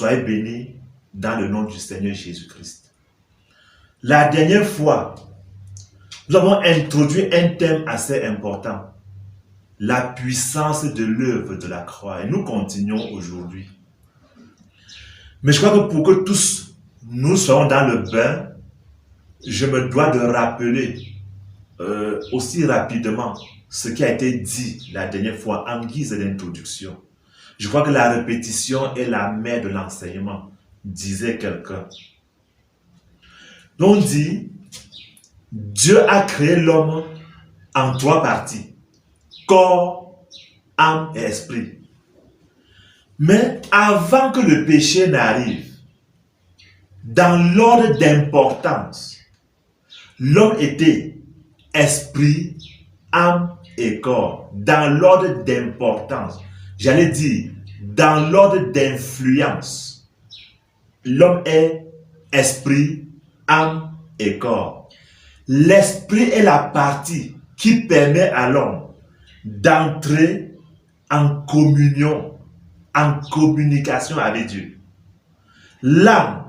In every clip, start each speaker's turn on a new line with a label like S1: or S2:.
S1: Soyez bénis dans le nom du Seigneur Jésus-Christ. La dernière fois, nous avons introduit un thème assez important. La puissance de l'œuvre de la croix. Et nous continuons aujourd'hui. Mais je crois que pour que tous nous soyons dans le bain, je me dois de rappeler aussi rapidement ce qui a été dit la dernière fois en guise d'introduction. Je crois que la répétition est la mère de l'enseignement, disait quelqu'un. On dit, Dieu a créé l'homme en 3 parties, corps, âme et esprit. Mais avant que le péché n'arrive, dans l'ordre d'importance, l'homme était esprit, âme et corps. Dans l'ordre d'importance. J'allais dire, dans l'ordre d'influence. L'homme est esprit, âme et corps. L'esprit est la partie qui permet à l'homme d'entrer en communion, en communication avec Dieu. L'âme,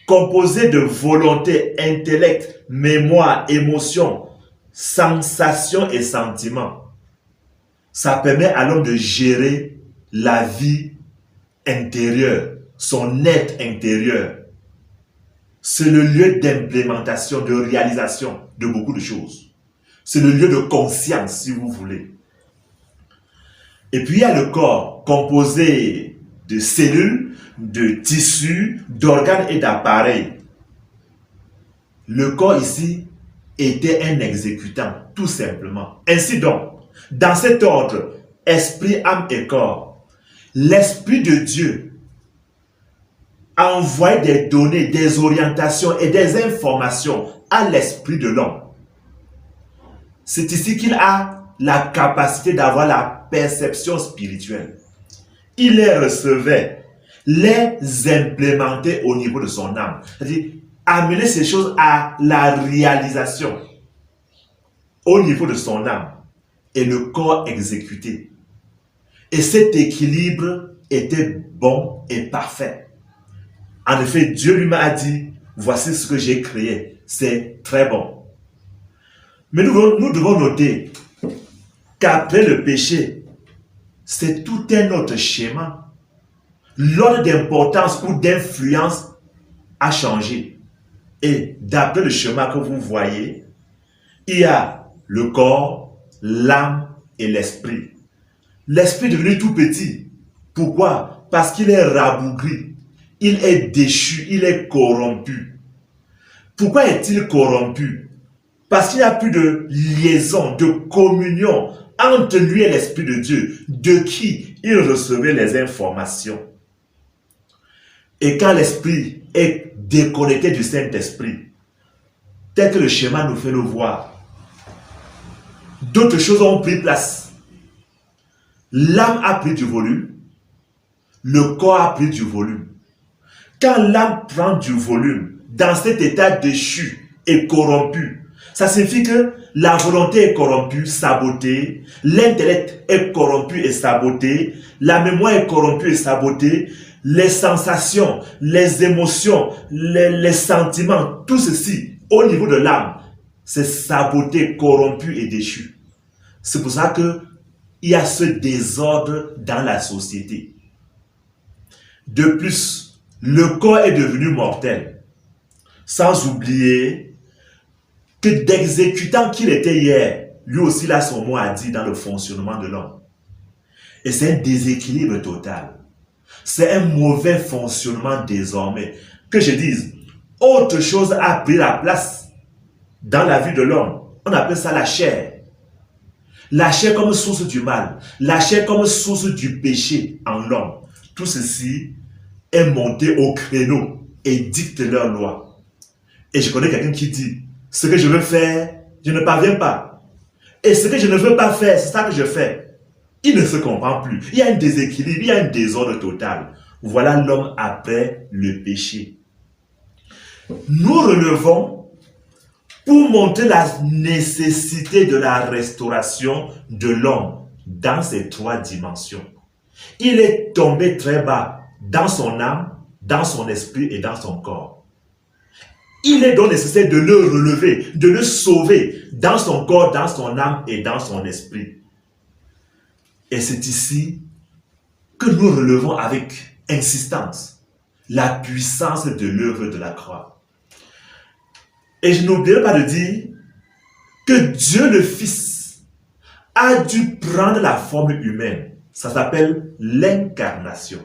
S1: composée de volonté, intellect, mémoire, émotion, sensation et sentiments, ça permet à l'homme de gérer la vie intérieure, son être intérieur. C'est le lieu d'implémentation, de réalisation de beaucoup de choses. C'est le lieu de conscience, si vous voulez. Et puis il y a le corps, composé de cellules, de tissus, d'organes et d'appareils. Le corps ici était un exécutant, tout simplement. Ainsi donc, dans cet ordre, esprit, âme et corps, l'Esprit de Dieu a envoyé des données, des orientations et des informations à l'esprit de l'homme. C'est ici qu'il a la capacité d'avoir la perception spirituelle. Il les recevait, les implémentait au niveau de son âme. C'est-à-dire, amener ces choses à la réalisation au niveau de son âme et le corps exécuté. Et cet équilibre était bon et parfait. En effet, Dieu lui a dit, voici ce que j'ai créé, c'est très bon. Mais nous devons noter qu'après le péché, c'est tout un autre schéma. L'ordre d'importance ou d'influence a changé. Et d'après le schéma que vous voyez, il y a le corps, l'âme et l'esprit. L'esprit est devenu tout petit. Pourquoi? Parce qu'il est rabougri. Il est déchu, il est corrompu. Pourquoi est-il corrompu? Parce qu'il n'y a plus de liaison, de communion entre lui et l'Esprit de Dieu, de qui il recevait les informations. Et quand l'Esprit est déconnecté du Saint-Esprit, tel que le schéma nous fait le voir, d'autres choses ont pris place. L'âme a pris du volume, le corps a pris du volume. Quand l'âme prend du volume, dans cet état déchu et corrompu, ça signifie que la volonté est corrompue, sabotée, l'intellect est corrompu et saboté, la mémoire est corrompue et sabotée, les sensations, les émotions, les sentiments, tout ceci, au niveau de l'âme, c'est saboté, corrompu et déchu. C'est pour ça qu'il y a ce désordre dans la société. De plus, le corps est devenu mortel. Sans oublier que d'exécutant qu'il était hier, lui aussi là son mot a dit dans le fonctionnement de l'homme. Et c'est un déséquilibre total. C'est un mauvais fonctionnement désormais. Que je dise, autre chose a pris la place dans la vie de l'homme. On appelle ça la chair. La chair comme source du mal. La chair comme source du péché en l'homme. Tout ceci est monté au créneau et dicte leur loi. Et je connais quelqu'un qui dit, ce que je veux faire, je ne parviens pas. Et ce que je ne veux pas faire, c'est ça que je fais. Il ne se comprend plus. Il y a un déséquilibre, il y a un désordre total. Voilà l'homme après le péché. Nous relevons pour montrer la nécessité de la restauration de l'homme dans ces 3 dimensions. Il est tombé très bas dans son âme, dans son esprit et dans son corps. Il est donc nécessaire de le relever, de le sauver dans son corps, dans son âme et dans son esprit. Et c'est ici que nous relevons avec insistance la puissance de l'œuvre de la croix. Et je n'oublierai pas de dire que Dieu le Fils a dû prendre la forme humaine. Ça s'appelle l'incarnation.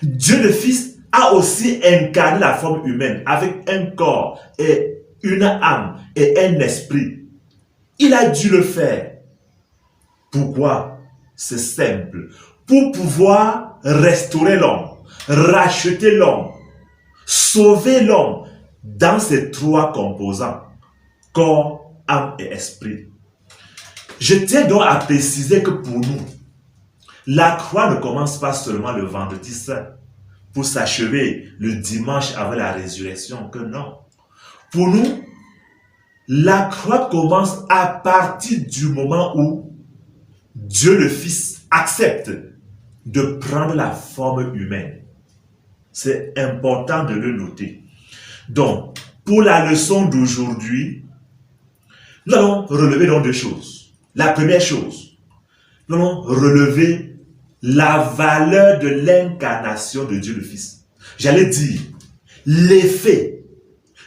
S1: Dieu le Fils a aussi incarné la forme humaine avec un corps et une âme et un esprit. Il a dû le faire. Pourquoi? C'est simple. Pour pouvoir restaurer l'homme, racheter l'homme, sauver l'homme dans ces trois composants, corps, âme et esprit. Je tiens donc à préciser que pour nous, la croix ne commence pas seulement le vendredi saint pour s'achever le dimanche avant la résurrection, que non. Pour nous, la croix commence à partir du moment où Dieu le Fils accepte de prendre la forme humaine. C'est important de le noter. Donc, pour la leçon d'aujourd'hui, nous allons relever donc deux choses. La première chose, nous allons relever la valeur de l'incarnation de Dieu le Fils. J'allais dire, l'effet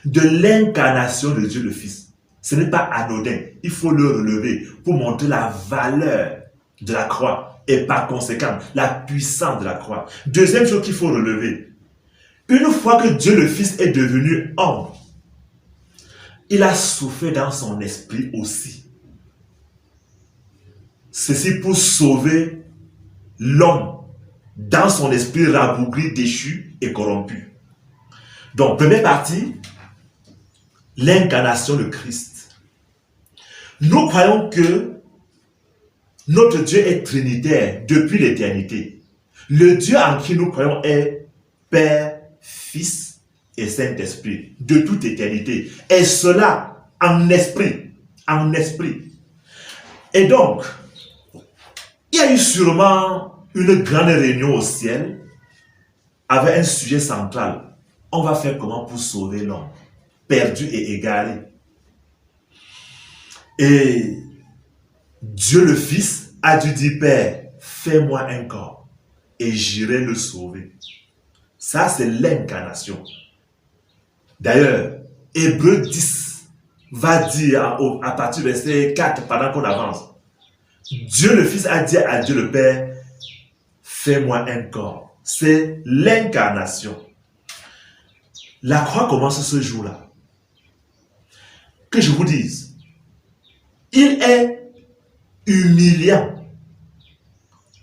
S1: de l'incarnation de Dieu le Fils. Ce n'est pas anodin. Il faut le relever pour montrer la valeur de la croix et par conséquent la puissance de la croix. Deuxième chose qu'il faut relever, une fois que Dieu le Fils est devenu homme, il a souffert dans son esprit aussi. Ceci pour sauver l'homme dans son esprit rabougri, déchu et corrompu. Donc, première partie, l'incarnation de Christ. Nous croyons que notre Dieu est trinitaire depuis l'éternité. Le Dieu en qui nous croyons est Père, Fils et Saint-Esprit de toute éternité. Et cela en esprit. En esprit. Et donc, il y a eu sûrement une grande réunion au ciel avec un sujet central. On va faire comment pour sauver l'homme, perdu et égaré. Et Dieu le Fils a dû dire, Père, fais-moi un corps et j'irai le sauver. Ça, c'est l'incarnation. D'ailleurs, Hébreux 10 va dire à partir du verset 4, pendant qu'on avance, Dieu le Fils a dit à Dieu le Père, fais-moi un corps. C'est l'incarnation. La croix commence ce jour-là. Que je vous dise, il est humiliant,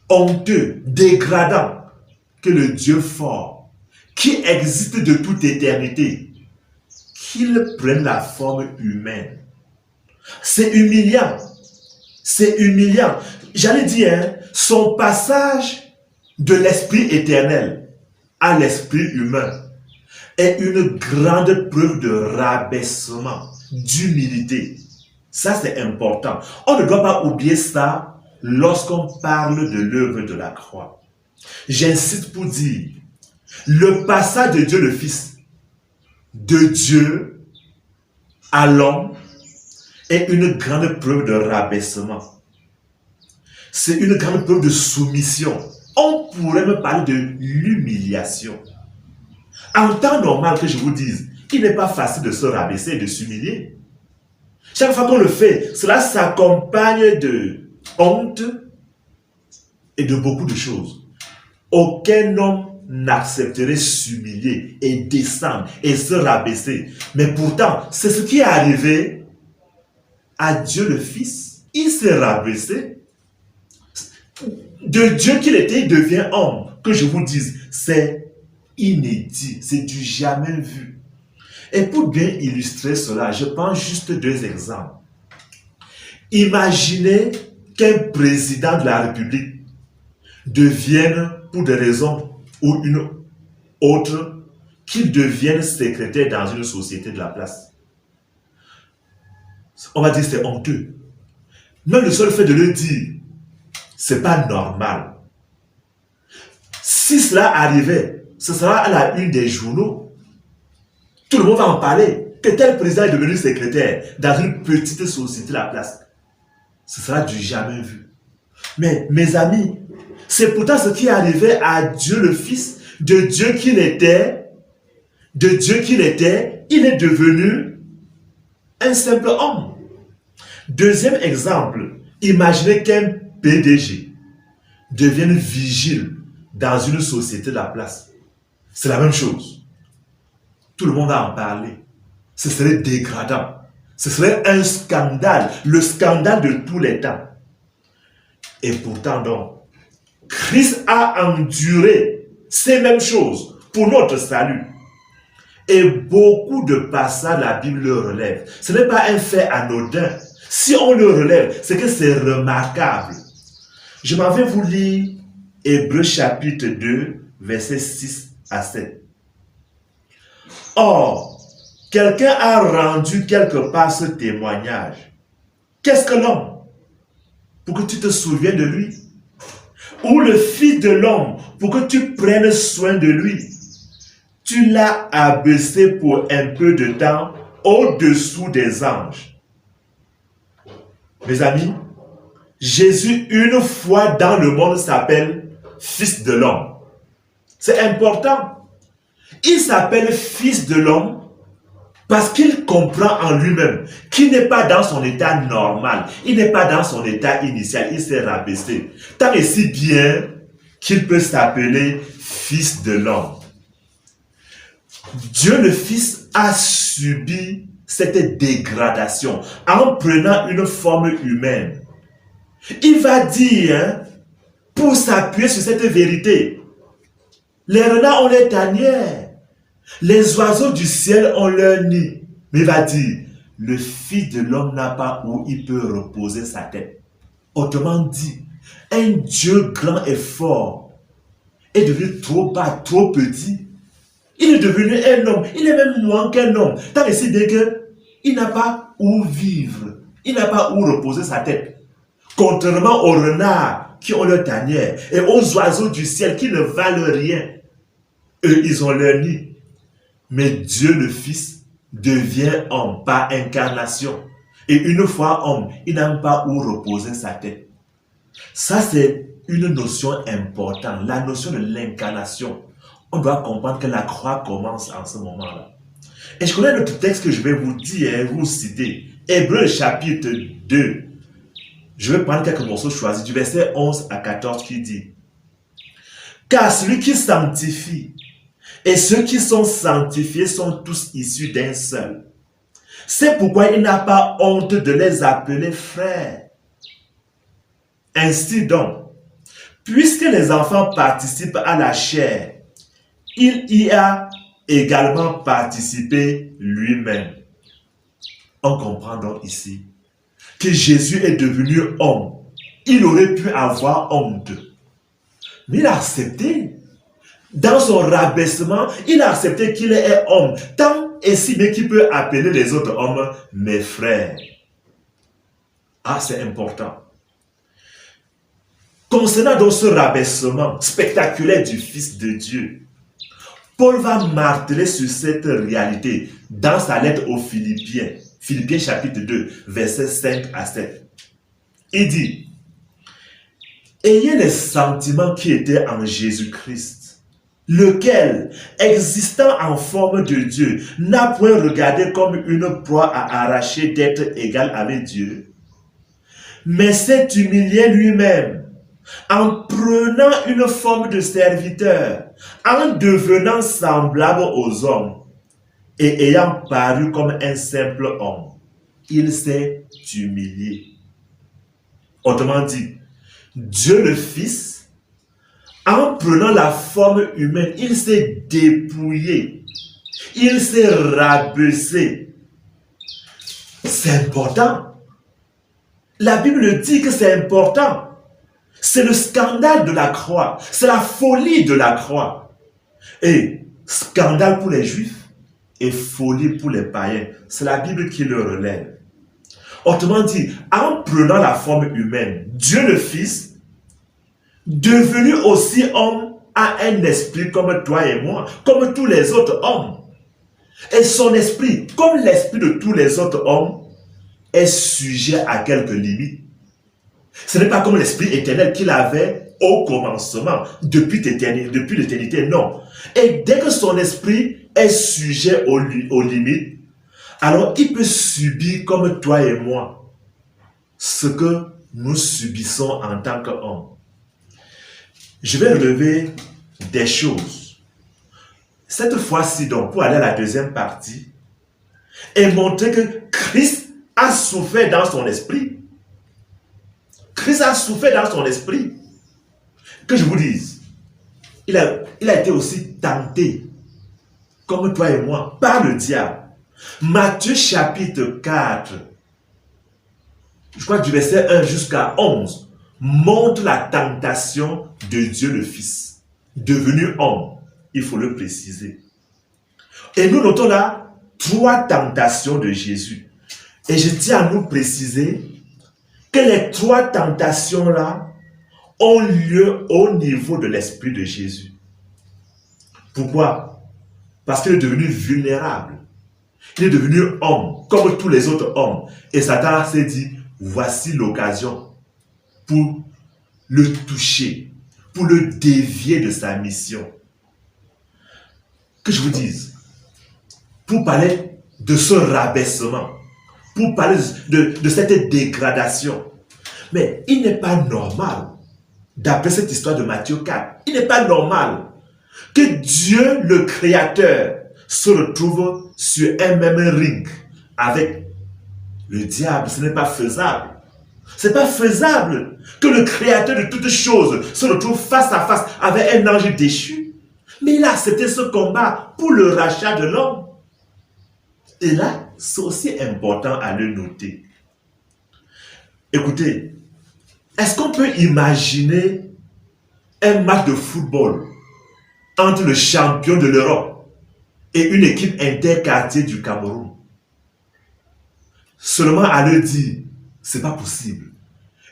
S1: honteux, dégradant que le Dieu fort, qui existe de toute éternité, qu'il prenne la forme humaine. C'est humiliant. C'est humiliant. J'allais dire, son passage de l'esprit éternel à l'esprit humain est une grande preuve de rabaissement, d'humilité. Ça, c'est important. On ne doit pas oublier ça lorsqu'on parle de l'œuvre de la croix. J'insiste pour dire, le passage de Dieu le Fils, de Dieu à l'homme, est une grande preuve de rabaissement. C'est une grande preuve de soumission. On pourrait me parler de l'humiliation. En temps normal, que je vous dise, il n'est pas facile de se rabaisser et de s'humilier. Chaque fois qu'on le fait, cela s'accompagne de honte et de beaucoup de choses. Aucun homme n'accepterait s'humilier et descendre et se rabaisser. Mais pourtant, c'est ce qui est arrivé à Dieu le Fils. Il s'est rabaissé. De Dieu qu'il était, il devient homme. Que je vous dise, c'est inédit, c'est du jamais vu. Et pour bien illustrer cela, je prends juste deux exemples. Imaginez qu'un président de la République devienne, pour des raisons ou une autre, qu'il devienne secrétaire dans une société de la place. On va dire que c'est honteux. Même le seul fait de le dire, c'est pas normal. Si cela arrivait ce sera à la une des journaux. Tout le monde va en parler. Que tel président est devenu secrétaire dans une petite société La Place. Ce sera du jamais vu. Mais mes amis, c'est pourtant ce qui est arrivé à Dieu le Fils, de Dieu qu'il était, il est devenu un simple homme. Deuxième exemple, imaginez qu'un PDG devienne vigile dans une société de La Place. C'est la même chose. Tout le monde va en parler. Ce serait dégradant. Ce serait un scandale, le scandale de tous les temps. Et pourtant donc, Christ a enduré ces mêmes choses pour notre salut. Et beaucoup de passages, la Bible le relève. Ce n'est pas un fait anodin. Si on le relève, c'est que c'est remarquable. Je m'en vais vous lire Hébreux chapitre 2, versets 6 à 7. Or, quelqu'un a rendu quelque part ce témoignage. Qu'est-ce que l'homme? Pour que tu te souviennes de lui. Ou le Fils de l'homme, pour que tu prennes soin de lui. Tu l'as abaissé pour un peu de temps au-dessous des anges. Mes amis, Jésus, une fois dans le monde, s'appelle Fils de l'homme. C'est important. Il s'appelle Fils de l'homme parce qu'il comprend en lui-même qu'il n'est pas dans son état normal, il n'est pas dans son état initial, il s'est rabaissé. Tant et si bien qu'il peut s'appeler Fils de l'homme. Dieu le Fils a subi cette dégradation en prenant une forme humaine. Il va dire, pour s'appuyer sur cette vérité, les renards ont les tanières, les oiseaux du ciel ont leur nid. Mais il va dire, le Fils de l'homme n'a pas où il peut reposer sa tête. Autrement dit, un Dieu grand et fort est devenu trop bas, trop petit. Il est devenu un homme, il est même moins qu'un homme. Tant et si bien qu'il n'a pas où vivre, il n'a pas où reposer sa tête. Contrairement aux renards qui ont leur tanière et aux oiseaux du ciel qui ne valent rien. Eux, ils ont leur nid. Mais Dieu le Fils devient homme par incarnation. Et une fois homme, il n'a pas où reposer sa tête. Ça, c'est une notion importante, la notion de l'incarnation. On doit comprendre que la croix commence en ce moment-là. Et je connais notre texte que je vais vous dire, vous citer. Hébreux chapitre 2. Je vais prendre quelques morceaux choisis du verset 11 à 14 qui dit: Car celui qui sanctifie et ceux qui sont sanctifiés sont tous issus d'un seul. C'est pourquoi il n'a pas honte de les appeler frères. Ainsi donc, puisque les enfants participent à la chair, il y a également participé lui-même. On comprend donc ici que Jésus est devenu homme. Il aurait pu avoir honte. Mais il a accepté. Dans son rabaissement, il a accepté qu'il est homme. Tant et si bien qu'il peut appeler les autres hommes mes frères. Ah, c'est important. Concernant donc ce rabaissement spectaculaire du Fils de Dieu, Paul va marteler sur cette réalité dans sa lettre aux Philippiens. Philippiens chapitre 2, versets 5 à 7. Il dit: Ayez les sentiments qui étaient en Jésus-Christ, lequel, existant en forme de Dieu, n'a point regardé comme une proie à arracher d'être égal avec Dieu, mais s'est humilié lui-même, en prenant une forme de serviteur, en devenant semblable aux hommes, et ayant paru comme un simple homme, il s'est humilié. Autrement dit, Dieu le Fils, en prenant la forme humaine, il s'est dépouillé, il s'est rabaissé. C'est important. La Bible dit que c'est important. C'est le scandale de la croix. C'est la folie de la croix. Et scandale pour les Juifs et folie pour les païens. C'est la Bible qui le relève. Autrement dit, en prenant la forme humaine, Dieu le Fils, devenu aussi homme a un esprit comme toi et moi, comme tous les autres hommes. Et son esprit, comme l'esprit de tous les autres hommes, est sujet à quelques limites. Ce n'est pas comme l'esprit éternel qu'il avait au commencement, depuis l'éternité, non. Et dès que son esprit est sujet aux limites, alors il peut subir comme toi et moi ce que nous subissons en tant qu'hommes. Je vais relever des choses. Cette fois-ci, donc, pour aller à la deuxième partie, et montrer que Christ a souffert dans son esprit. Christ a souffert dans son esprit. Que je vous dise, il a été aussi tenté, comme toi et moi, par le diable. Matthieu chapitre 4, je crois du verset 1 jusqu'à 11, montre la tentation de Dieu le Fils, devenu homme, il faut le préciser. Et nous notons là 3 tentations de Jésus. Et je tiens à nous préciser que les 3 tentations-là ont lieu au niveau de l'esprit de Jésus. Pourquoi? Parce qu'il est devenu vulnérable. Il est devenu homme, comme tous les autres hommes. Et Satan s'est dit, voici l'occasion pour le toucher, pour le dévier de sa mission. Que je vous dise, pour parler de ce rabaissement, pour parler de cette dégradation. Mais il n'est pas normal, d'après cette histoire de Matthieu 4, il n'est pas normal que Dieu, le Créateur, se retrouve sur un même ring avec le diable. Ce n'est pas faisable. Ce n'est pas faisable que le Créateur de toutes choses se retrouve face à face avec un ange déchu. Mais il a accepté ce combat pour le rachat de l'homme. Et là, c'est aussi important à le noter. Écoutez, est-ce qu'on peut imaginer un match de football entre le champion de l'Europe et une équipe interquartier du Cameroun? Seulement à le dire, c'est pas possible.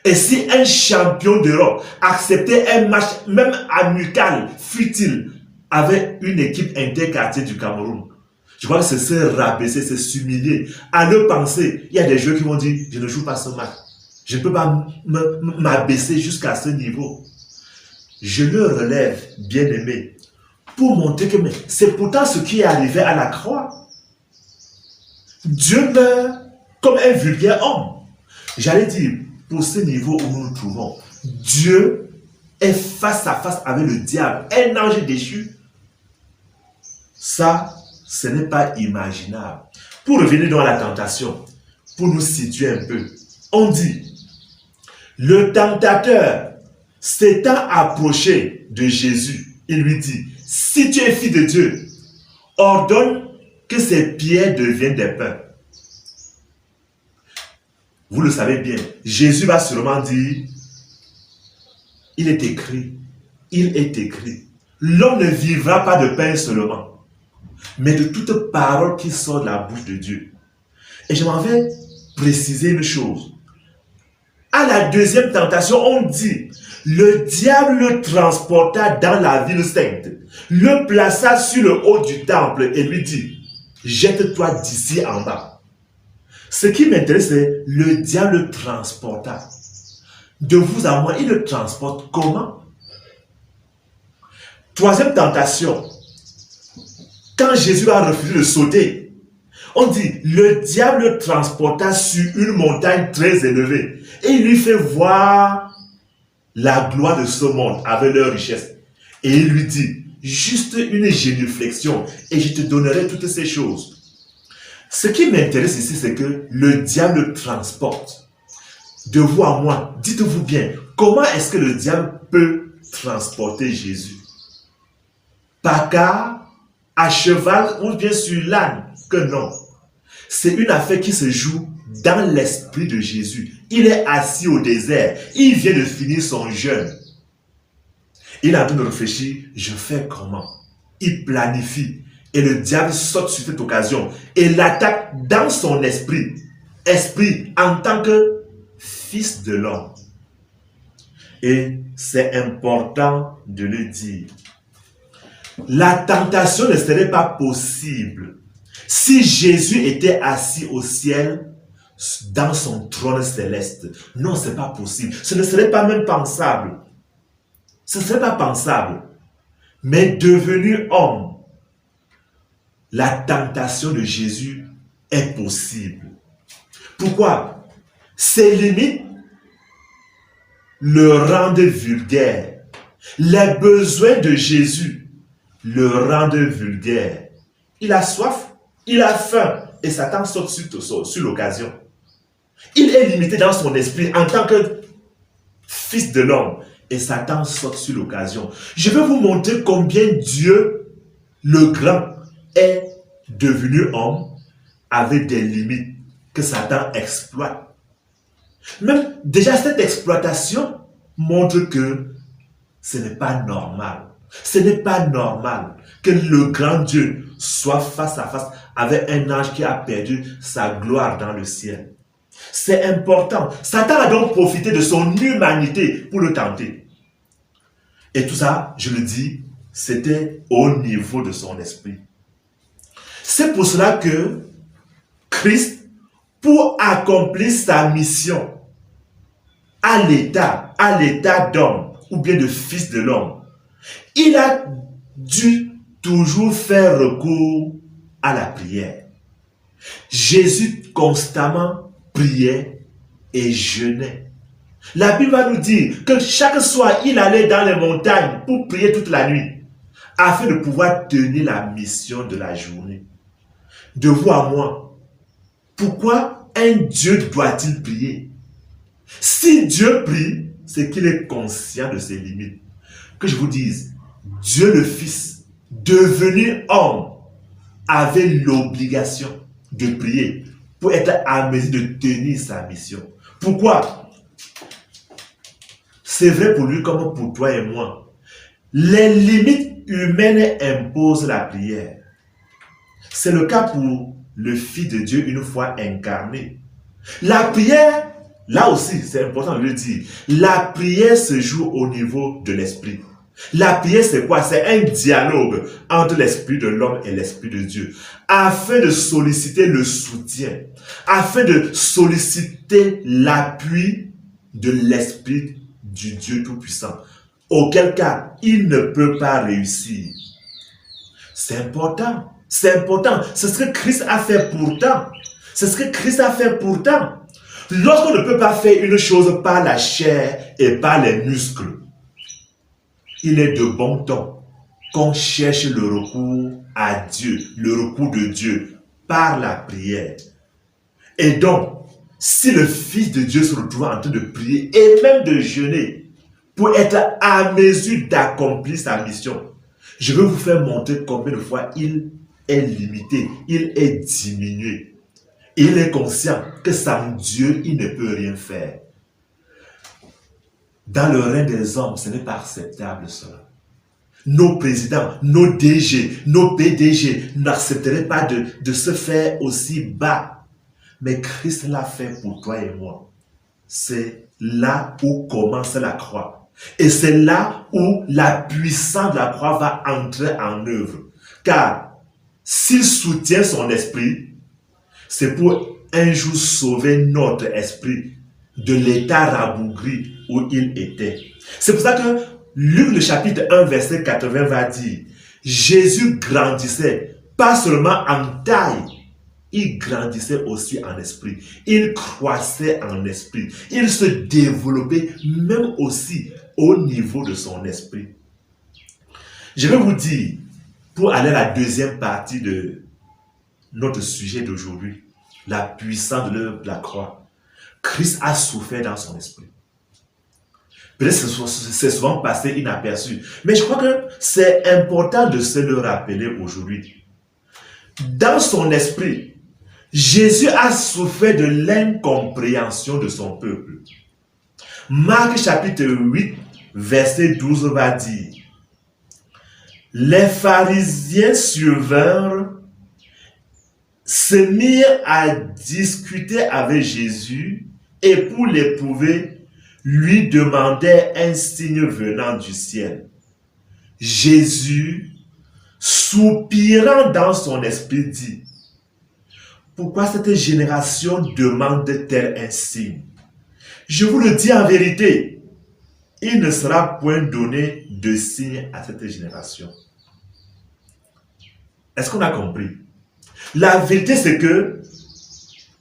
S1: Et si un champion d'Europe acceptait un match, même amical, futile, avec une équipe interquartier du Cameroun, je crois que c'est se rabaisser, c'est s'humilier. À le penser, il y a des joueurs qui vont dire, je ne joue pas ce match. Je ne peux pas m'abaisser jusqu'à ce niveau. Je le relève, bien aimé, pour montrer que c'est pourtant ce qui est arrivé à la croix. Dieu meurt comme un vulgaire homme. J'allais dire, pour ce niveau où nous nous trouvons, Dieu est face à face avec le diable, un ange déchu. Ça, ce n'est pas imaginable. Pour revenir dans la tentation, pour nous situer un peu, on dit, le tentateur s'étant approché de Jésus, il lui dit, si tu es fils de Dieu, ordonne que ces pierres deviennent des pains. Vous le savez bien, Jésus va sûrement dire, il est écrit, l'homme ne vivra pas de pain seulement, mais de toute parole qui sort de la bouche de Dieu. Et je m'en vais préciser une chose. À la deuxième tentation, on dit, le diable le transporta dans la ville sainte, le plaça sur le haut du temple et lui dit, jette-toi d'ici en bas. Ce qui m'intéresse, c'est le diable le transporta. De vous à moi, il le transporte comment? Troisième tentation. Quand Jésus a refusé de sauter, on dit, le diable le transporta sur une montagne très élevée et il lui fait voir la gloire de ce monde avec leur richesse. Et il lui dit, juste une génuflexion et je te donnerai toutes ces choses. Ce qui m'intéresse ici, c'est que le diable le transporte. De vous à moi, dites-vous bien, comment est-ce que le diable peut transporter Jésus? Par car, à cheval ou bien sur l'âne? Que non. C'est une affaire qui se joue dans l'esprit de Jésus. Il est assis au désert. Il vient de finir son jeûne. Il est en train de réfléchir, je fais comment? Il planifie. Et le diable saute sur cette occasion et l'attaque dans son esprit. Esprit en tant que fils de l'homme. Et c'est important de le dire. La tentation ne serait pas possible si Jésus était assis au ciel dans son trône céleste. Non, ce n'est pas possible. Ce ne serait pas même pensable. Ce ne serait pas pensable. Mais devenu homme, la tentation de Jésus est possible. Pourquoi? Ses limites le rendent vulgaire. Les besoins de Jésus le rendent vulgaire. Il a soif, il a faim, et Satan saute sur l'occasion. Il est limité dans son esprit en tant que fils de l'homme, et Satan saute sur l'occasion. Je vais vous montrer combien Dieu, le grand, est devenu homme avec des limites que Satan exploite. Même déjà cette exploitation montre que ce n'est pas normal. Ce n'est pas normal que le grand Dieu soit face à face avec un ange qui a perdu sa gloire dans le ciel. C'est important. Satan a donc profité de son humanité pour le tenter. Et tout ça, je le dis, c'était au niveau de son esprit. C'est pour cela que Christ, pour accomplir sa mission à l'état d'homme, ou bien de fils de l'homme, il a dû toujours faire recours à la prière. Jésus constamment priait et jeûnait. La Bible va nous dire que chaque soir, il allait dans les montagnes pour prier toute la nuit, afin de pouvoir tenir la mission de la journée. De vous à moi, pourquoi un Dieu doit-il prier? Si Dieu prie, c'est qu'il est conscient de ses limites. Que je vous dise, Dieu le Fils, devenu homme, avait l'obligation de prier pour être à mesure de tenir sa mission. Pourquoi? C'est vrai pour lui comme pour toi et moi. Les limites humaines imposent la prière. C'est le cas pour le Fils de Dieu une fois incarné. La prière, là aussi, c'est important de le dire, la prière se joue au niveau de l'esprit. La prière, c'est quoi? C'est un dialogue entre l'esprit de l'homme et l'esprit de Dieu, afin de solliciter le soutien, afin de solliciter l'appui de l'esprit du Dieu Tout-Puissant, auquel cas, il ne peut pas réussir. C'est important, c'est important. C'est ce que Christ a fait pourtant. C'est ce que Christ a fait pourtant. Lorsqu'on ne peut pas faire une chose par la chair et par les muscles, il est de bon ton qu'on cherche le recours à Dieu, le recours de Dieu par la prière. Et donc, si le Fils de Dieu se retrouve en train de prier et même de jeûner pour être à mesure d'accomplir sa mission, je vais vous faire montrer combien de fois il est limité, il est diminué. Il est conscient que sans Dieu, il ne peut rien faire. Dans le règne des hommes, ce n'est pas acceptable cela. Nos présidents, nos DG, nos PDG n'accepteraient pas de se faire aussi bas. Mais Christ l'a fait pour toi et moi. C'est là où commence la croix. Et c'est là où la puissance de la croix va entrer en œuvre. Car s'il soutient son esprit, c'est pour un jour sauver notre esprit de l'état rabougri où il était. C'est pour ça que Luc le chapitre 1 verset 80 va dire, Jésus grandissait pas seulement en taille, il grandissait aussi en esprit. Il croissait en esprit. Il se développait même aussi au niveau de son esprit. Je vais vous dire, pour aller à la deuxième partie de notre sujet d'aujourd'hui, la puissance de l'œuvre de la croix, Christ a souffert dans son esprit. Peut-être que c'est souvent passé inaperçu, mais je crois que c'est important de se le rappeler aujourd'hui. Dans son esprit, Jésus a souffert de l'incompréhension de son peuple. Marc chapitre 8, verset 12 va dire, les pharisiens survinrent, se mirent à discuter avec Jésus et pour l'éprouver, lui demandaient un signe venant du ciel. Jésus soupirant dans son esprit, dit, pourquoi cette génération demande-t-elle un signe? Je vous le dis en vérité, il ne sera point donné de signe à cette génération. Est-ce qu'on a compris? La vérité, c'est que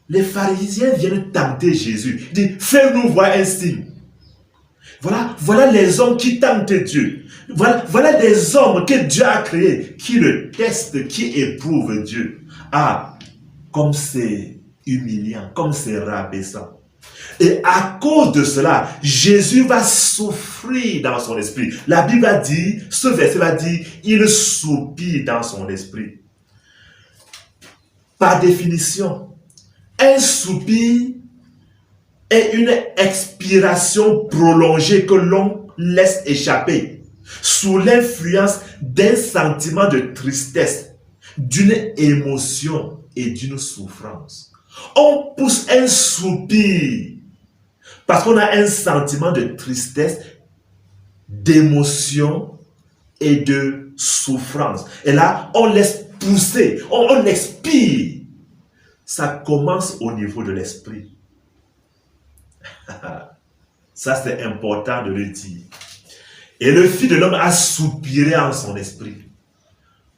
S1: les pharisiens viennent tenter Jésus. Ils disent, fais-nous voir un signe. Voilà les hommes qui tentent Dieu. Voilà des hommes que Dieu a créés, qui le testent, qui éprouvent Dieu. Ah, comme c'est humiliant, comme c'est rabaissant. Et à cause de cela, Jésus va souffrir dans son esprit. La Bible va dire, ce verset va dire, il soupire dans son esprit. Par définition, un soupir est une expiration prolongée que l'on laisse échapper sous l'influence d'un sentiment de tristesse, d'une émotion et d'une souffrance. On pousse un soupir parce qu'on a un sentiment de tristesse, d'émotion et de souffrance. Et là, on laisse pousser, on expire. Ça commence au niveau de l'esprit. Ça, c'est important de le dire. Et le Fils de l'homme a soupiré en son esprit,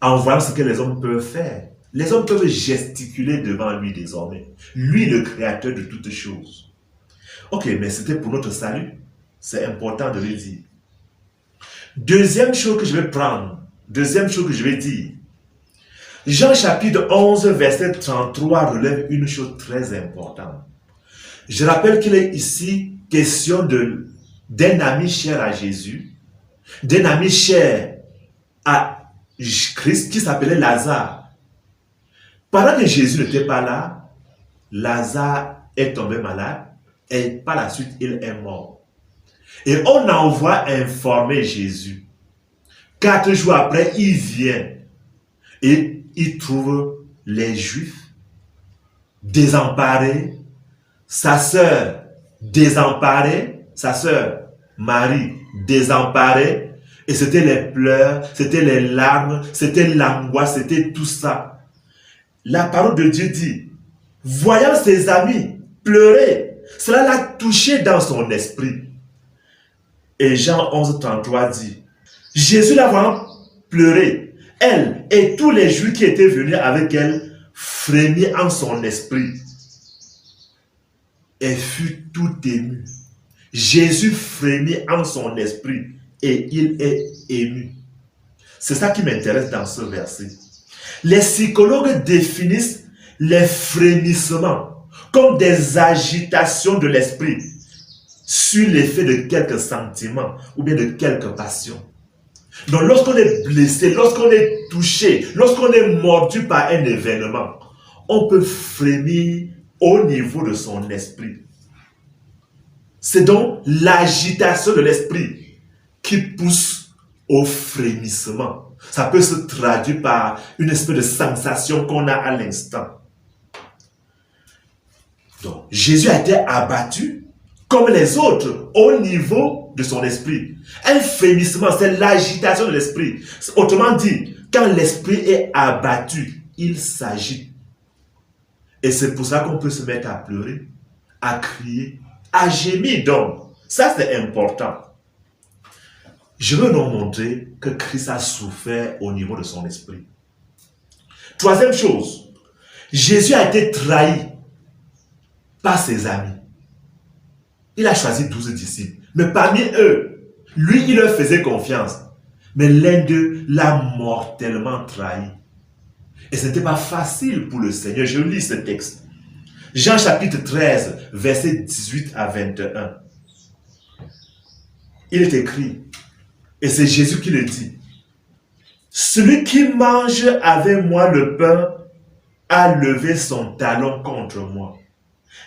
S1: en voyant ce que les hommes peuvent faire. Les hommes peuvent gesticuler devant lui désormais. Lui, le créateur de toutes choses. Ok, mais c'était pour notre salut. C'est important de le dire. Deuxième chose que je vais prendre, deuxième chose que je vais dire. Jean chapitre 11, verset 33 relève une chose très importante. Je rappelle qu'il est ici question d'un ami cher à Jésus, d'un ami cher à Christ qui s'appelait Lazare. Pendant que Jésus n'était pas là, Lazare est tombé malade et par la suite il est mort. Et on envoie informer Jésus. 4 jours après, il vient et il trouve les Juifs désemparés, sa sœur désemparée, sa sœur Marie désemparée, et c'était les pleurs, c'était les larmes, c'était l'angoisse, c'était tout ça. La parole de Dieu dit, voyant ses amis pleurer, cela l'a touché dans son esprit. Et Jean 11, 33 dit, Jésus la voyant pleurer, elle et tous les Juifs qui étaient venus avec elle frémit en son esprit et fut tout ému. Jésus frémit en son esprit et il est ému. C'est ça qui m'intéresse dans ce verset. Les psychologues définissent les frémissements comme des agitations de l'esprit sur l'effet de quelques sentiments ou bien de quelques passions. Donc lorsqu'on est blessé, lorsqu'on est touché, lorsqu'on est mordu par un événement, on peut frémir au niveau de son esprit. C'est donc l'agitation de l'esprit qui pousse au frémissement. Ça peut se traduire par une espèce de sensation qu'on a à l'instant. Donc, Jésus a été abattu comme les autres au niveau de son esprit. Un frémissement, c'est l'agitation de l'esprit. Autrement dit, quand l'esprit est abattu, il s'agite. Et c'est pour ça qu'on peut se mettre à pleurer, à crier, à gémir. Donc, ça c'est important. Je veux nous montrer que Christ a souffert au niveau de son esprit. Troisième chose, Jésus a été trahi par ses amis. Il a choisi 12 disciples. Mais parmi eux, lui, il leur faisait confiance. Mais l'un d'eux l'a mortellement trahi. Et ce n'était pas facile pour le Seigneur. Je lis ce texte. Jean chapitre 13, versets 18 à 21. Il est écrit, et c'est Jésus qui le dit, « Celui qui mange avec moi le pain a levé son talon contre moi.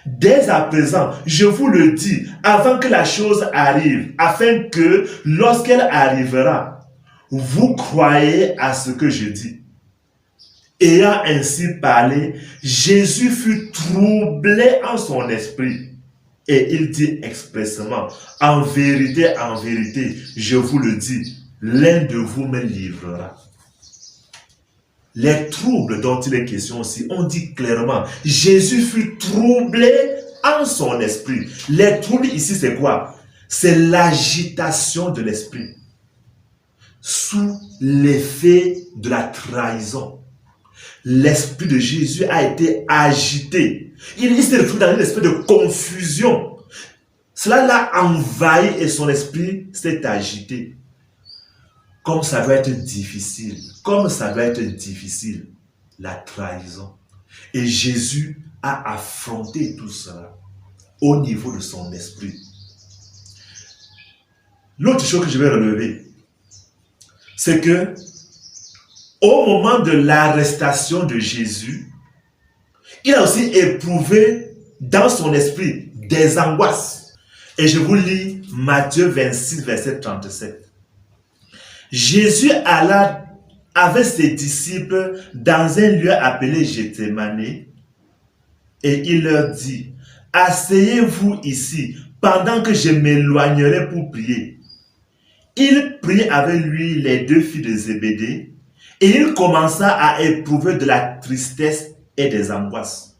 S1: Dès à présent, je vous le dis, avant que la chose arrive, afin que, lorsqu'elle arrivera, vous croyez à ce que je dis. » Ayant ainsi parlé, Jésus fut troublé en son esprit. Et il dit expressément, en vérité, je vous le dis, l'un de vous me livrera. Les troubles dont il est question aussi, on dit clairement, Jésus fut troublé en son esprit. Les troubles ici, c'est quoi? C'est l'agitation de l'esprit sous l'effet de la trahison. L'esprit de Jésus a été agité. Il s'est retrouvé dans une espèce de confusion. Cela l'a envahi et son esprit s'est agité. Comme ça doit être difficile. Comme ça doit être difficile. La trahison. Et Jésus a affronté tout cela au niveau de son esprit. L'autre chose que je vais relever, c'est que au moment de l'arrestation de Jésus, il a aussi éprouvé dans son esprit des angoisses. Et je vous lis Matthieu 26, verset 37. Jésus alla avec ses disciples dans un lieu appelé Gethsémane et il leur dit, asseyez-vous ici pendant que je m'éloignerai pour prier. Il prit avec lui les deux filles de Zébédée et il commença à éprouver de la tristesse et des angoisses.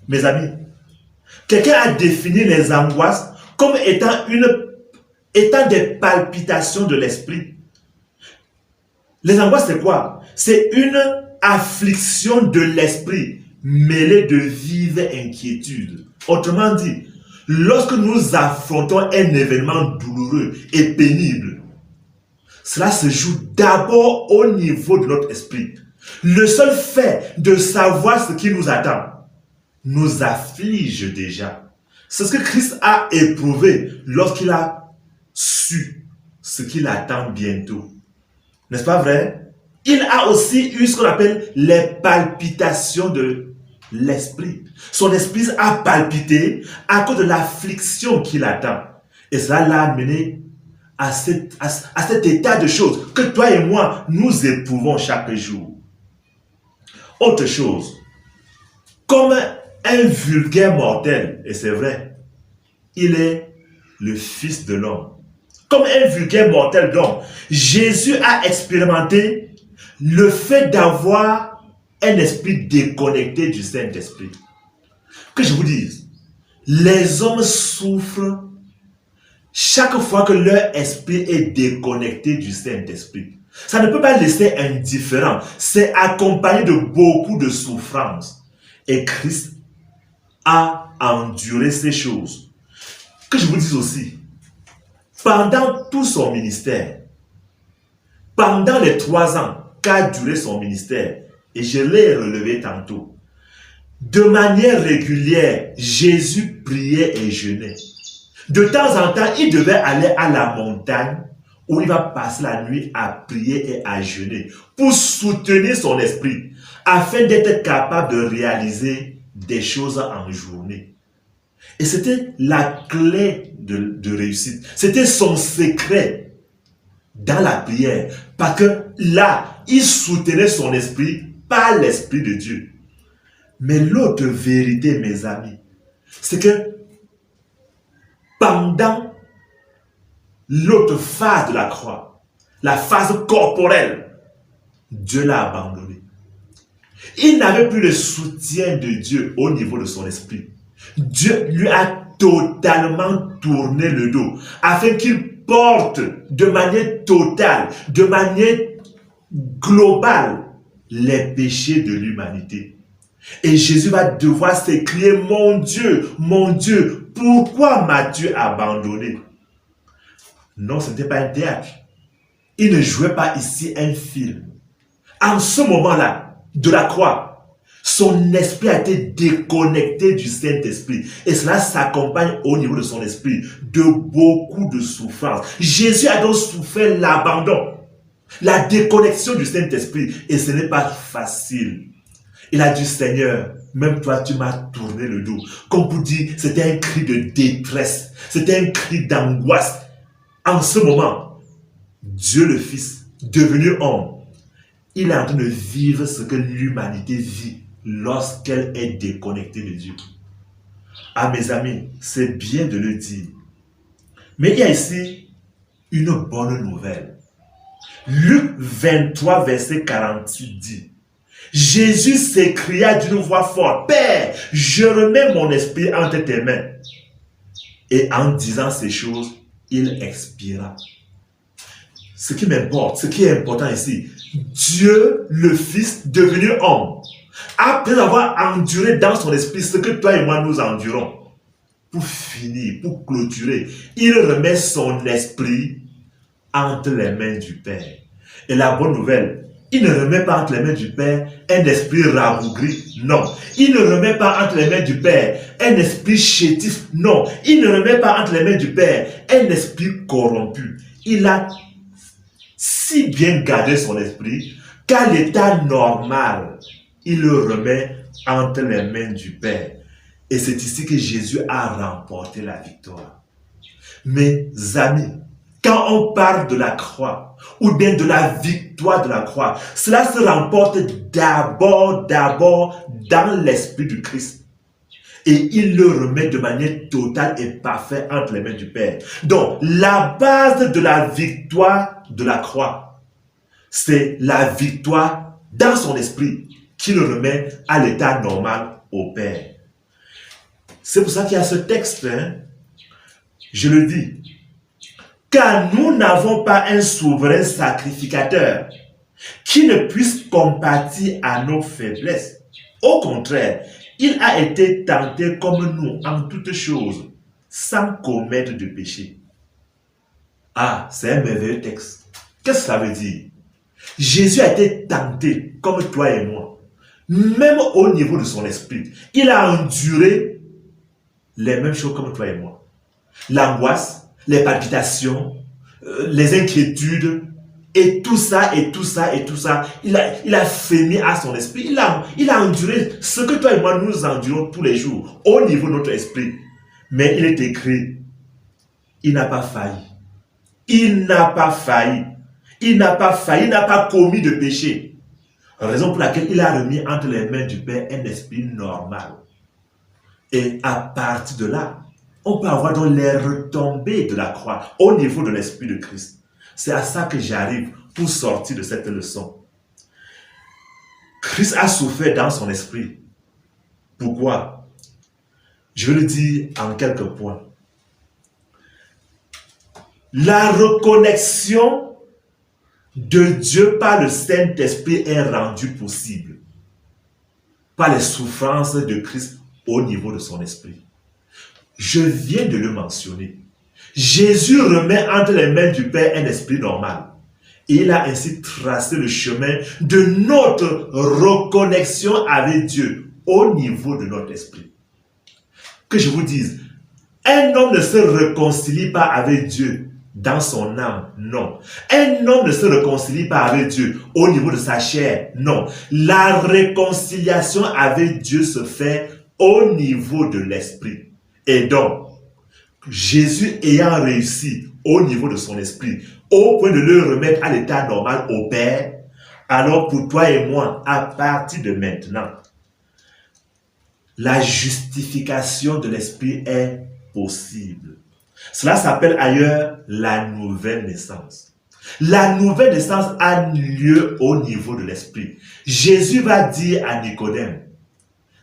S1: Mes amis, quelqu'un a défini les angoisses comme étant des palpitations de l'esprit. Les angoisses, c'est quoi? C'est une affliction de l'esprit mêlée de vives inquiétudes. Autrement dit, lorsque nous affrontons un événement douloureux et pénible, cela se joue d'abord au niveau de notre esprit. Le seul fait de savoir ce qui nous attend nous afflige déjà. C'est ce que Christ a éprouvé lorsqu'il a su ce qu'il attend bientôt. N'est-ce pas vrai? Il a aussi eu ce qu'on appelle les palpitations de l'esprit. Son esprit a palpité à cause de l'affliction qu'il attend. Et cela l'a amené à cet état de choses que toi et moi, nous éprouvons chaque jour. Autre chose, comme un vulgaire mortel, et c'est vrai, il est le Fils de l'homme. Comme un vulgaire mortel d'homme, Jésus a expérimenté le fait d'avoir un esprit déconnecté du Saint-Esprit. Que je vous dise, les hommes souffrent chaque fois que leur esprit est déconnecté du Saint-Esprit. Ça ne peut pas laisser indifférent. C'est accompagné de beaucoup de souffrances. Et Christ a enduré ces choses. Que je vous dise aussi, pendant tout son ministère, pendant les 3 ans qu'a duré son ministère, et je l'ai relevé tantôt, de manière régulière, Jésus priait et jeûnait. De temps en temps, il devait aller à la montagne où il va passer la nuit à prier et à jeûner pour soutenir son esprit afin d'être capable de réaliser des choses en journée. Et c'était la clé de réussite. C'était son secret dans la prière. Parce que là, il soutenait son esprit par l'Esprit de Dieu. Mais l'autre vérité, mes amis, c'est que pendant l'autre phase de la croix, la phase corporelle, Dieu l'a abandonné. Il n'avait plus le soutien de Dieu au niveau de son esprit. Dieu lui a totalement tourné le dos afin qu'il porte de manière totale, de manière globale, les péchés de l'humanité. Et Jésus va devoir s'écrier, mon Dieu, pourquoi m'as-tu abandonné? Non, ce n'était pas un théâtre. Il ne jouait pas ici un film. En ce moment-là, de la croix, son esprit a été déconnecté du Saint-Esprit. Et cela s'accompagne au niveau de son esprit de beaucoup de souffrances. Jésus a donc souffert l'abandon, la déconnexion du Saint-Esprit. Et ce n'est pas facile. Il a dit, Seigneur, même toi, tu m'as tourné le dos. Comme pour dire, c'était un cri de détresse. C'était un cri d'angoisse. En ce moment, Dieu le Fils, devenu homme, il est en train de vivre ce que l'humanité vit lorsqu'elle est déconnectée de Dieu. Ah, mes amis, c'est bien de le dire. Mais il y a ici une bonne nouvelle. Luc 23, verset 48 dit, Jésus s'écria d'une voix forte, Père, je remets mon esprit entre tes mains. Et en disant ces choses, il expira. Ce qui m'importe, ce qui est important ici, Dieu, le Fils, devenu homme, après avoir enduré dans son esprit ce que toi et moi nous endurons, pour finir, pour clôturer, il remet son esprit entre les mains du Père. Et la bonne nouvelle, il ne remet pas entre les mains du Père un esprit rabougri, non. Il ne remet pas entre les mains du Père un esprit chétif, non. Il ne remet pas entre les mains du Père un esprit corrompu. Il a si bien gardé son esprit qu'à l'état normal, il le remet entre les mains du Père. Et c'est ici que Jésus a remporté la victoire. Mes amis, quand on parle de la croix, ou bien de la victoire de la croix, cela se remporte d'abord dans l'esprit du Christ. Et il le remet de manière totale et parfaite entre les mains du Père. Donc, la base de la victoire de la croix, c'est la victoire dans son esprit qui le remet à l'état normal au Père. C'est pour ça qu'il y a ce texte, je le dis, car nous n'avons pas un souverain sacrificateur qui ne puisse compatir à nos faiblesses. Au contraire, il a été tenté comme nous en toutes choses, sans commettre de péché. Ah, c'est un merveilleux texte. Qu'est-ce que ça veut dire? Jésus a été tenté comme toi et moi, même au niveau de son esprit. Il a enduré les mêmes choses comme toi et moi. L'angoisse, les palpitations, les inquiétudes, et tout ça, il a frémi à son esprit. Il a enduré ce que toi et moi nous endurons tous les jours, au niveau de notre esprit. Mais il est écrit, il n'a pas failli. Il n'a pas failli. Il n'a pas commis de péché. Raison pour laquelle il a remis entre les mains du Père un esprit normal. Et à partir de là, on peut avoir donc les retombées de la croix au niveau de l'esprit de Christ. C'est à ça que j'arrive pour sortir de cette leçon. Christ a souffert dans son esprit. Pourquoi? Je vais le dire en quelques points. La reconnexion de Dieu par le Saint-Esprit est rendue possible par les souffrances de Christ au niveau de son esprit. Je viens de le mentionner. Jésus remet entre les mains du Père un esprit normal. Et il a ainsi tracé le chemin de notre reconnexion avec Dieu au niveau de notre esprit. Que je vous dise, un homme ne se réconcilie pas avec Dieu dans son âme, non. Un homme ne se réconcilie pas avec Dieu au niveau de sa chair, non. La réconciliation avec Dieu se fait au niveau de l'esprit. Et donc, Jésus ayant réussi au niveau de son esprit, au point de le remettre à l'état normal au Père, alors pour toi et moi, à partir de maintenant, la justification de l'esprit est possible. Cela s'appelle ailleurs la nouvelle naissance. La nouvelle naissance a lieu au niveau de l'esprit. Jésus va dire à Nicodème,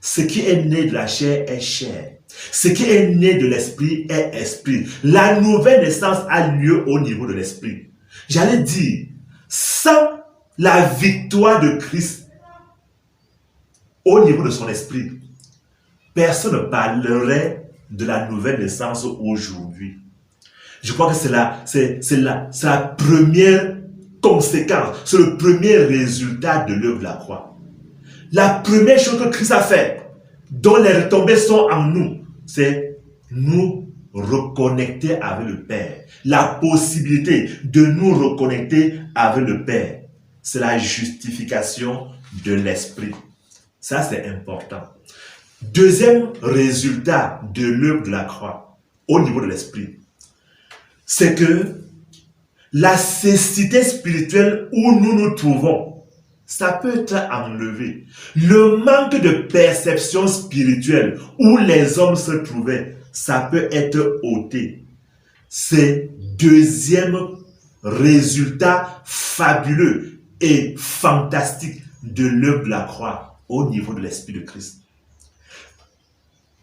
S1: ce qui est né de la chair est chair. Ce qui est né de l'esprit est esprit. La nouvelle naissance a lieu au niveau de l'esprit. J'allais dire, sans la victoire de Christ au niveau de son esprit, personne ne parlerait de la nouvelle naissance aujourd'hui. Je crois que c'est la première conséquence, c'est le premier résultat de l'œuvre de la croix. La première chose que Christ a fait, dont les retombées sont en nous, c'est nous reconnecter avec le Père. La possibilité de nous reconnecter avec le Père, c'est la justification de l'esprit. Ça, c'est important. Deuxième résultat de l'œuvre de la croix, au niveau de l'esprit, c'est que la cécité spirituelle où nous nous trouvons, ça peut être enlevé. Le manque de perception spirituelle où les hommes se trouvaient, ça peut être ôté. C'est deuxième résultat fabuleux et fantastique de l'œuvre de la croix au niveau de l'Esprit de Christ.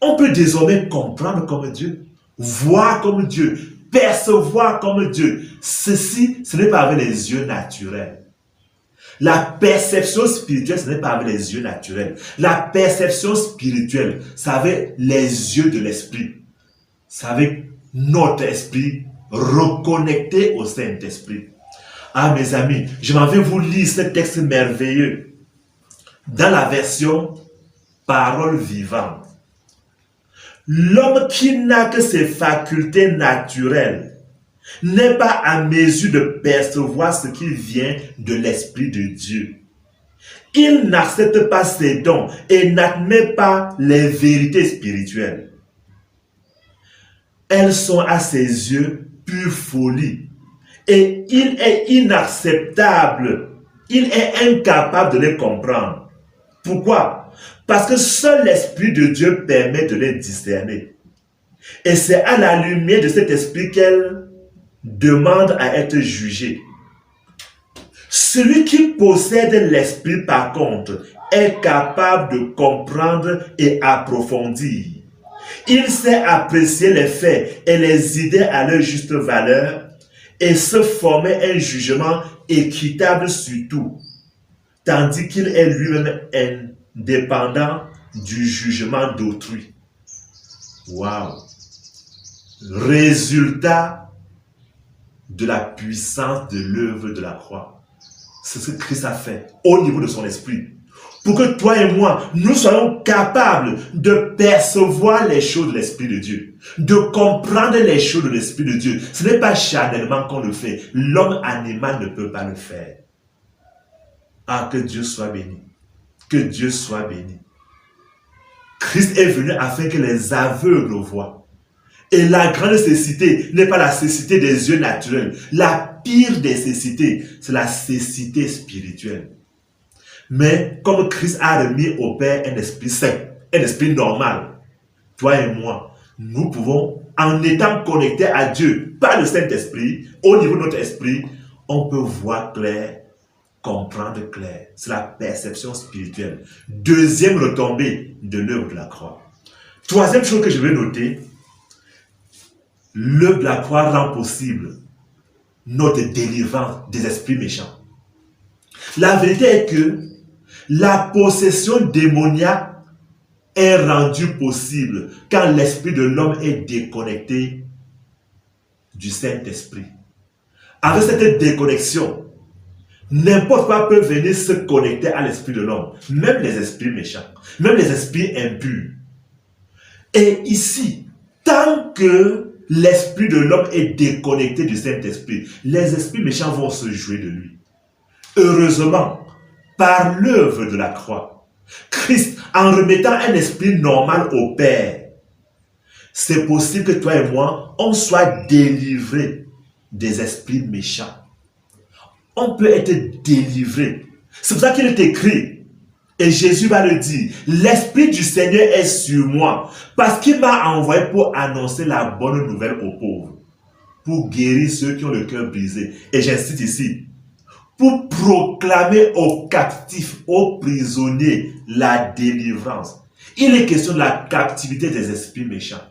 S1: On peut désormais comprendre comme Dieu, voir comme Dieu, percevoir comme Dieu. Ceci, ce n'est pas avec les yeux naturels. La perception spirituelle, ce n'est pas avec les yeux naturels. La perception spirituelle, c'est avec les yeux de l'esprit. C'est avec notre esprit reconnecté au Saint-Esprit. Ah, mes amis, je m'en vais vous lire ce texte merveilleux dans la version Parole vivante. L'homme qui n'a que ses facultés naturelles n'est pas à mesure de percevoir ce qui vient de l'Esprit de Dieu. Il n'accepte pas ses dons et n'admet pas les vérités spirituelles. Elles sont à ses yeux pure folie. Et il est inacceptable. Il est incapable de les comprendre. Pourquoi? Parce que seul l'Esprit de Dieu permet de les discerner. Et c'est à la lumière de cet esprit qu'elle demande à être jugée. Celui qui possède l'esprit, par contre, est capable de comprendre et approfondir. Il sait apprécier les faits et les idées à leur juste valeur et se former un jugement équitable sur tout, tandis qu'il est lui-même indépendant du jugement d'autrui. Waouh! Résultat de la puissance de l'œuvre de la croix. C'est ce que Christ a fait au niveau de son esprit. Pour que toi et moi, nous soyons capables de percevoir les choses de l'Esprit de Dieu, de comprendre les choses de l'Esprit de Dieu. Ce n'est pas charnellement qu'on le fait. L'homme animal ne peut pas le faire. Ah, que Dieu soit béni. Que Dieu soit béni. Christ est venu afin que les aveugles voient. Et la grande cécité n'est pas la cécité des yeux naturels. La pire des cécités, c'est la cécité spirituelle. Mais comme Christ a remis au Père un esprit saint, un esprit normal, toi et moi, nous pouvons, en étant connectés à Dieu par le Saint-Esprit, au niveau de notre esprit, on peut voir clair, comprendre clair. C'est la perception spirituelle. Deuxième retombée de l'œuvre de la croix. Troisième chose que je vais noter, l'œuvre de la croix rend possible notre délivrance des esprits méchants. La vérité est que la possession démoniaque est rendue possible quand l'esprit de l'homme est déconnecté du Saint-Esprit. Avec cette déconnexion, n'importe quoi peut venir se connecter à l'esprit de l'homme, même les esprits méchants, même les esprits impurs. Et ici, tant que l'esprit de l'homme est déconnecté du Saint-Esprit, les esprits méchants vont se jouer de lui. Heureusement, par l'œuvre de la croix, Christ, en remettant un esprit normal au Père, c'est possible que toi et moi, on soit délivrés des esprits méchants. On peut être délivré. C'est pour ça qu'il est écrit, et Jésus va le dire, l'Esprit du Seigneur est sur moi, parce qu'il m'a envoyé pour annoncer la bonne nouvelle aux pauvres, pour guérir ceux qui ont le cœur brisé. Et j'insiste ici, pour proclamer aux captifs, aux prisonniers, la délivrance. Il est question de la captivité des esprits méchants,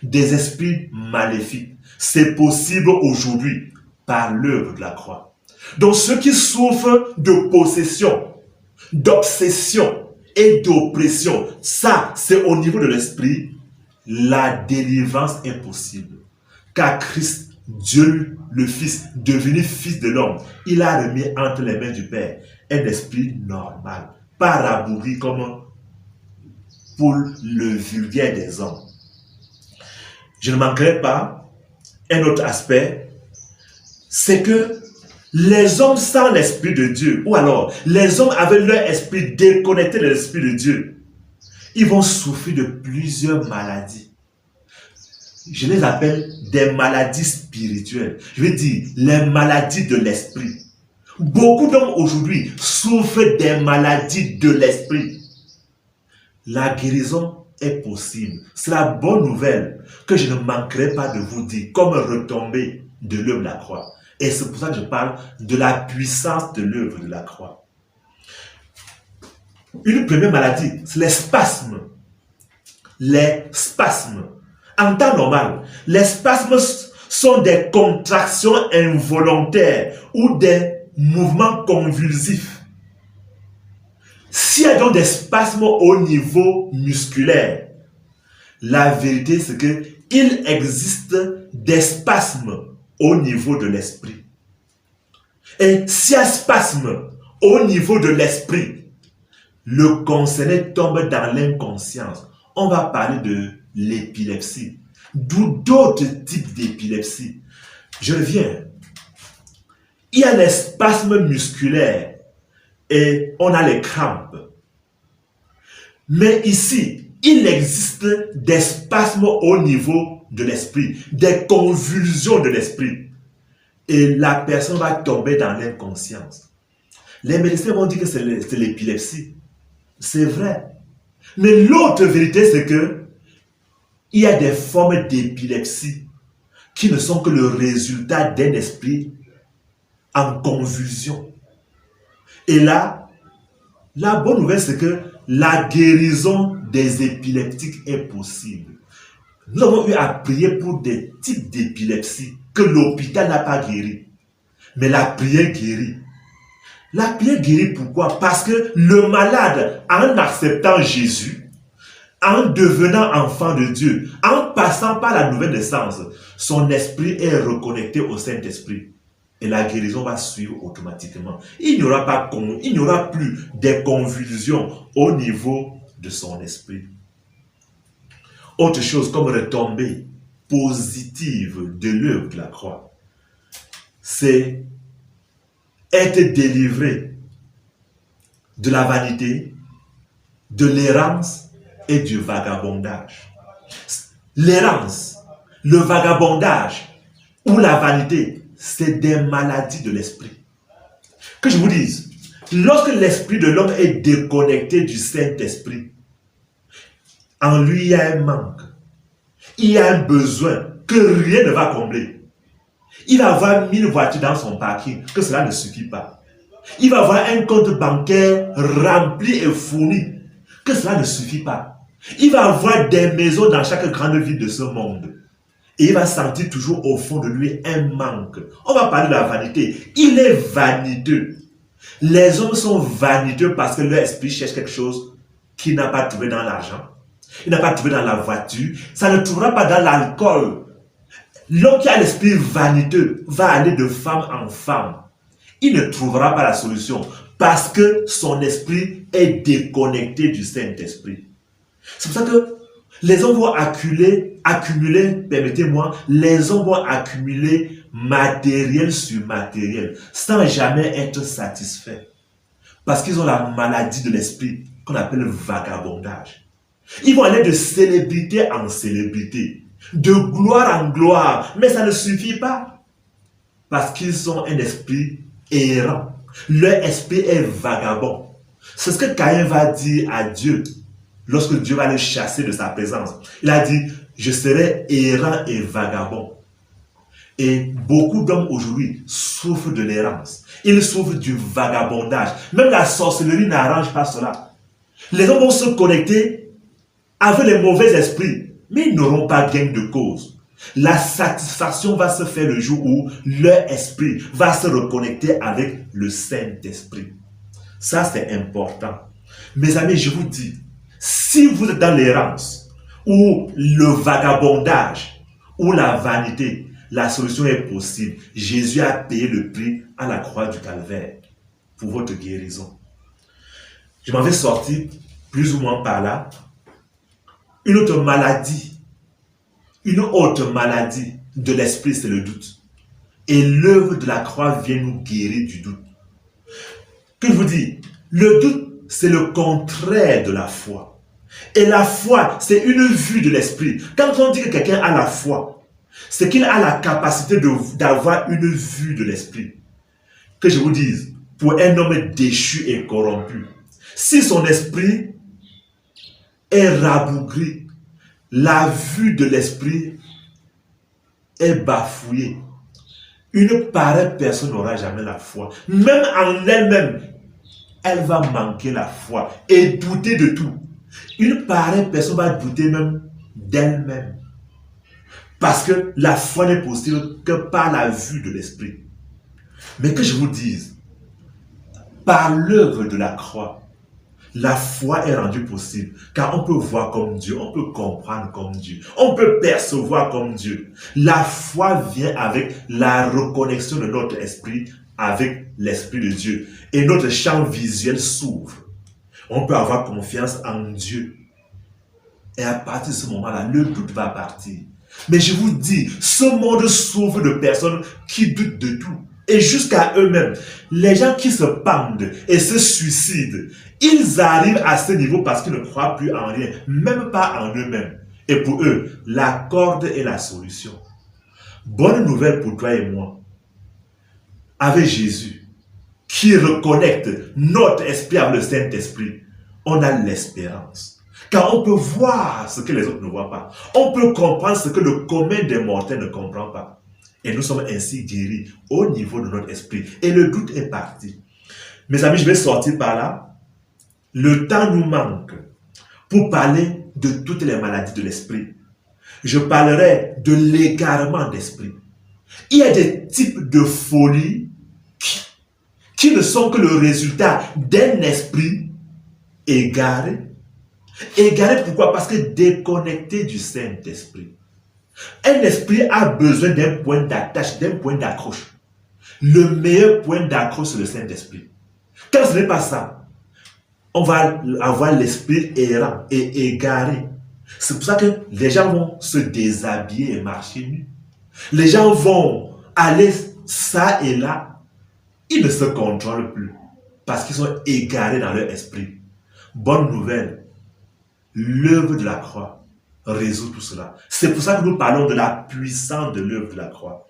S1: des esprits maléfiques. C'est possible aujourd'hui par l'œuvre de la croix. Donc ceux qui souffrent de possession, d'obsession et d'oppression, ça c'est au niveau de l'esprit, la délivrance est possible. Car Christ, Dieu le Fils, devenu Fils de l'homme, il a remis entre les mains du Père un esprit normal, pas rabougri comme pour le vulgaire des hommes. Je ne manquerai pas un autre aspect, c'est que les hommes sans l'Esprit de Dieu, ou alors les hommes avec leur esprit déconnecté de l'Esprit de Dieu, ils vont souffrir de plusieurs maladies. Je les appelle des maladies spirituelles. Je veux dire, les maladies de l'esprit. Beaucoup d'hommes aujourd'hui souffrent des maladies de l'esprit. La guérison est possible. C'est la bonne nouvelle que je ne manquerai pas de vous dire, comme retombée de l'œuvre de la croix. Et c'est pour ça que je parle de la puissance de l'œuvre de la croix. Une première maladie, c'est les spasmes. Les spasmes. En temps normal, les spasmes sont des contractions involontaires ou des mouvements convulsifs. S'il y a donc des spasmes au niveau musculaire, la vérité c'est qu'il existe des spasmes au niveau de l'esprit. Et s'il y a spasme au niveau de l'esprit, le concerné tombe dans l'inconscience. On va parler de l'épilepsie, d'où d'autres types d'épilepsie. Je reviens. Il y a les spasmes musculaires et on a les crampes. Mais ici, il existe des spasmes au niveau de l'esprit, des convulsions de l'esprit. Et la personne va tomber dans l'inconscience. Les médecins vont dire que c'est l'épilepsie. C'est vrai. Mais l'autre vérité, c'est que il y a des formes d'épilepsie qui ne sont que le résultat d'un esprit en convulsion. Et là, la bonne nouvelle, c'est que la guérison des épileptiques est possible. Nous avons eu à prier pour des types d'épilepsie que l'hôpital n'a pas guéri. Mais la prière guérit. La prière guérit pourquoi? Parce que le malade, en acceptant Jésus, en devenant enfant de Dieu, en passant par la nouvelle naissance, son esprit est reconnecté au Saint-Esprit. Et la guérison va suivre automatiquement. Il n'y aura plus des convulsions au niveau de son esprit. Autre chose comme retombée positive de l'œuvre de la croix, c'est être délivré de la vanité, de l'errance et du vagabondage. L'errance, le vagabondage ou la vanité, c'est des maladies de l'esprit. Que je vous dise, lorsque l'esprit de l'homme est déconnecté du Saint-Esprit, en lui il y a un manque, il y a un besoin que rien ne va combler. Il va avoir 1000 voitures dans son parking, que cela ne suffit pas. Il va avoir un compte bancaire rempli et fourni, que cela ne suffit pas. Il va avoir des maisons dans chaque grande ville de ce monde. Et il va sentir toujours au fond de lui un manque. On va parler de la vanité. Il est vaniteux. Les hommes sont vaniteux parce que leur esprit cherche quelque chose qu'il n'a pas trouvé dans l'argent. Il n'a pas trouvé dans la voiture. Ça ne trouvera pas dans l'alcool. L'homme qui a l'esprit vaniteux va aller de femme en femme. Il ne trouvera pas la solution parce que son esprit est déconnecté du Saint-Esprit. C'est pour ça que les hommes vont accumuler, permettez-moi, les hommes vont accumuler matériel sur matériel sans jamais être satisfaits. Parce qu'ils ont la maladie de l'esprit qu'on appelle le vagabondage. Ils vont aller de célébrité en célébrité, de gloire en gloire, mais ça ne suffit pas. Parce qu'ils ont un esprit errant. Leur esprit est vagabond. C'est ce que Caïn va dire à Dieu lorsque Dieu va le chasser de sa présence. Il a dit, je serai errant et vagabond. Et beaucoup d'hommes aujourd'hui souffrent de l'errance. Ils souffrent du vagabondage. Même la sorcellerie n'arrange pas cela. Les hommes vont se connecter avec les mauvais esprits, mais ils n'auront pas gain de cause. La satisfaction va se faire le jour où leur esprit va se reconnecter avec le Saint-Esprit. Ça, c'est important. Mes amis, je vous dis, si vous êtes dans l'errance, ou le vagabondage, ou la vanité, la solution est possible. Jésus a payé le prix à la croix du Calvaire pour votre guérison. Je m'en vais sortir plus ou moins par là. Une autre maladie de l'esprit, c'est le doute. Et l'œuvre de la croix vient nous guérir du doute. Que je vous dis, le doute, c'est le contraire de la foi. Et la foi, c'est une vue de l'esprit. Quand on dit que quelqu'un a la foi, c'est qu'il a la capacité d'avoir une vue de l'esprit. Que je vous dise, pour un homme déchu et corrompu, si son esprit est rabougri, la vue de l'esprit est bafouillée. Une pareille personne n'aura jamais la foi. Même en elle-même, elle va manquer la foi et douter de tout. Une pareille personne va douter même d'elle-même. Parce que la foi n'est possible que par la vue de l'esprit. Mais que je vous dise, par l'œuvre de la croix, la foi est rendue possible, car on peut voir comme Dieu, on peut comprendre comme Dieu, on peut percevoir comme Dieu. La foi vient avec la reconnexion de notre esprit avec l'esprit de Dieu. Et notre champ visuel s'ouvre. On peut avoir confiance en Dieu. Et à partir de ce moment-là, le doute va partir. Mais je vous dis, ce monde s'ouvre de personnes qui doutent de tout. Et jusqu'à eux-mêmes. Les gens qui se pendent et se suicident, ils arrivent à ce niveau parce qu'ils ne croient plus en rien, même pas en eux-mêmes. Et pour eux, la corde est la solution. Bonne nouvelle pour toi et moi. Avec Jésus, qui reconnecte notre esprit avec le Saint-Esprit, on a l'espérance. Car on peut voir ce que les autres ne voient pas. On peut comprendre ce que le commun des mortels ne comprend pas. Et nous sommes ainsi guéris au niveau de notre esprit. Et le doute est parti. Mes amis, je vais sortir par là. Le temps nous manque pour parler de toutes les maladies de l'esprit. Je parlerai de l'égarement d'esprit. Il y a des types de folie qui ne sont que le résultat d'un esprit égaré. Égaré pourquoi? Parce que déconnecté du Saint-Esprit. Un esprit a besoin d'un point d'attache, d'un point d'accroche. Le meilleur point d'accroche, c'est le Saint-Esprit. Quand ce n'est pas ça, on va avoir l'esprit errant et égaré. C'est pour ça que les gens vont se déshabiller et marcher nus. Les gens vont aller ça et là. Ils ne se contrôlent plus parce qu'ils sont égarés dans leur esprit. Bonne nouvelle, l'œuvre de la croix résout tout cela. C'est pour ça que nous parlons de la puissance de l'œuvre de la croix.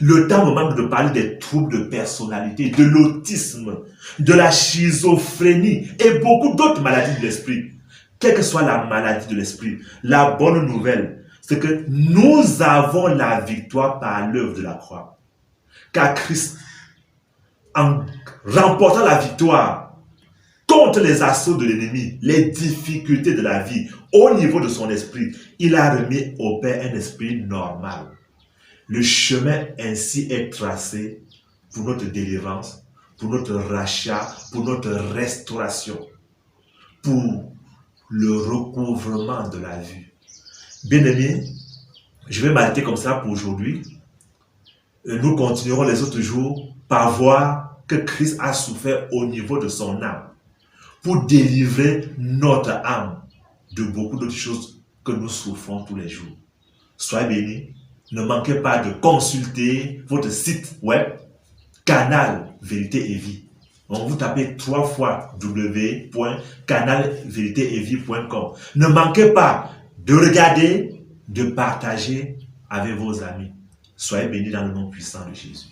S1: Le temps me manque de parler des troubles de personnalité, de l'autisme, de la schizophrénie et beaucoup d'autres maladies de l'esprit. Quelle que soit la maladie de l'esprit, la bonne nouvelle, c'est que nous avons la victoire par l'œuvre de la croix. Car Christ, en remportant la victoire contre les assauts de l'ennemi, les difficultés de la vie, au niveau de son esprit, il a remis au Père un esprit normal. Le chemin ainsi est tracé pour notre délivrance, pour notre rachat, pour notre restauration, pour le recouvrement de la vue. Bien-aimés, je vais m'arrêter comme ça pour aujourd'hui. Nous continuerons les autres jours par voir que Christ a souffert au niveau de son âme pour délivrer notre âme de beaucoup d'autres choses que nous souffrons tous les jours. Soyez bénis. Ne manquez pas de consulter votre site web Canal Vérité et Vie. Donc vous tapez 3 fois www.canalvéritéetvie.com. Ne manquez pas de regarder, de partager avec vos amis. Soyez bénis dans le nom puissant de Jésus.